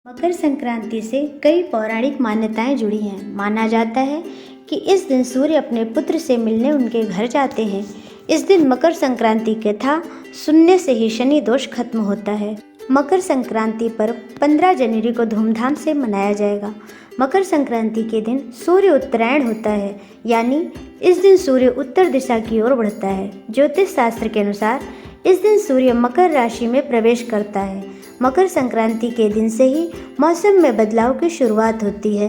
मकर संक्रांति से कई पौराणिक मान्यताएं जुड़ी हैं। माना जाता है कि इस दिन सूर्य अपने पुत्र से मिलने उनके घर जाते हैं। इस दिन मकर संक्रांति की कथा सुनने से ही शनि दोष खत्म होता है। मकर संक्रांति पर्व 15 जनवरी को धूमधाम से मनाया जाएगा। मकर संक्रांति के दिन सूर्य उत्तरायण होता है, यानी इस दिन सूर्य उत्तर दिशा की ओर बढ़ता है। ज्योतिष शास्त्र के अनुसार इस दिन सूर्य मकर राशि में प्रवेश करता है। मकर संक्रांति के दिन से ही मौसम में बदलाव की शुरुआत होती है।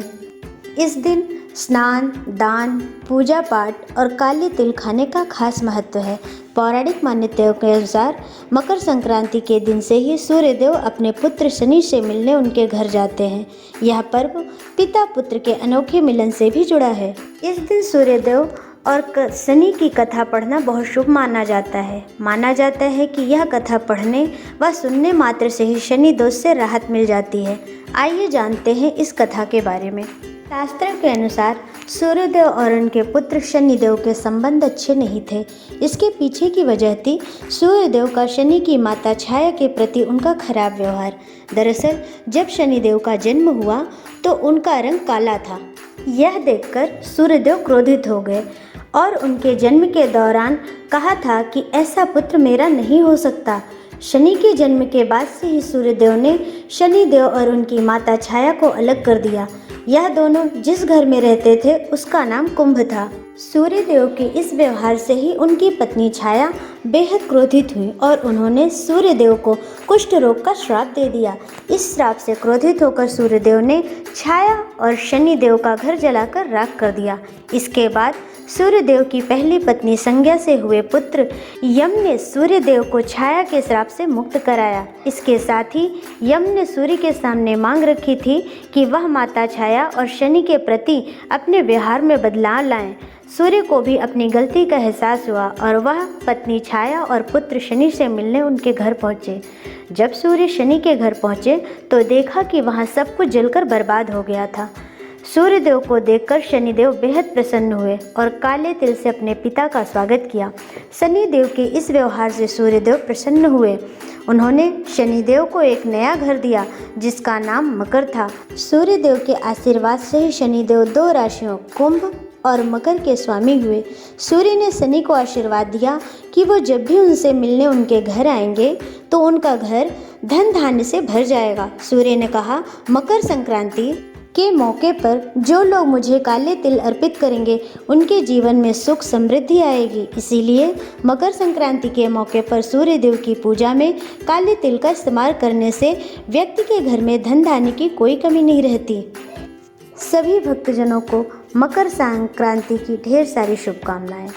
इस दिन स्नान, दान, पूजा पाठ और काले तिल खाने का खास महत्व है। पौराणिक मान्यताओं के अनुसार मकर संक्रांति के दिन से ही सूर्यदेव अपने पुत्र शनि से मिलने उनके घर जाते हैं। यह पर्व पिता पुत्र के अनोखे मिलन से भी जुड़ा है। इस दिन सूर्यदेव और शनि की कथा पढ़ना बहुत शुभ माना जाता है। माना जाता है कि यह कथा पढ़ने व सुनने मात्र से ही शनि दोष से राहत मिल जाती है। आइए जानते हैं इस कथा के बारे में। शास्त्रों के अनुसार सूर्यदेव और उनके पुत्र शनिदेव के संबंध अच्छे नहीं थे। इसके पीछे की वजह थी सूर्यदेव का शनि की माता छाया के प्रति उनका खराब व्यवहार। दरअसल जब शनिदेव का जन्म हुआ तो उनका रंग काला था। यह देखकर सूर्यदेव क्रोधित हो गए और उनके जन्म के दौरान कहा था कि ऐसा पुत्र मेरा नहीं हो सकता। शनि के जन्म के बाद से ही सूर्यदेव ने शनिदेव और उनकी माता छाया को अलग कर दिया। यह दोनों जिस घर में रहते थे उसका नाम कुंभ था। सूर्यदेव के इस व्यवहार से ही उनकी पत्नी छाया बेहद क्रोधित हुई और उन्होंने सूर्यदेव को कुष्ठ रोग का श्राप दे दिया। इस श्राप से क्रोधित होकर सूर्यदेव ने छाया और शनिदेव का घर जलाकर राख कर दिया। इसके बाद सूर्यदेव की पहली पत्नी संज्ञा से हुए पुत्र यम ने सूर्यदेव को छाया के श्राप से मुक्त कराया। इसके साथ ही यम ने सूर्य के सामने मांग रखी थी कि वह माता छाया और शनि के प्रति अपने व्यवहार में बदलाव लाएं। सूर्य को भी अपनी गलती का एहसास हुआ और वह पत्नी छाया और पुत्र शनि से मिलने उनके घर पहुँचे। जब सूर्य शनि के घर पहुँचे तो देखा कि वहाँ सब कुछ जलकर बर्बाद हो गया था। सूर्यदेव को देखकर शनिदेव बेहद प्रसन्न हुए और काले तिल से अपने पिता का स्वागत किया। शनिदेव के इस व्यवहार से सूर्यदेव प्रसन्न हुए। उन्होंने शनिदेव को एक नया घर दिया जिसका नाम मकर था। सूर्यदेव के आशीर्वाद से ही शनिदेव 2 राशियों कुंभ और मकर के स्वामी हुए। सूर्य ने शनि को आशीर्वाद दिया कि वो जब भी उनसे मिलने उनके घर आएंगे तो उनका घर धन धान्य से भर जाएगा। सूर्य ने कहा, मकर संक्रांति के मौके पर जो लोग मुझे काले तिल अर्पित करेंगे उनके जीवन में सुख समृद्धि आएगी। इसीलिए मकर संक्रांति के मौके पर सूर्यदेव की पूजा में काले तिल का इस्तेमाल करने से व्यक्ति के घर में धन धान्य की कोई कमी नहीं रहती। सभी भक्तजनों को मकर संक्रांति की ढेर सारी शुभकामनाएं।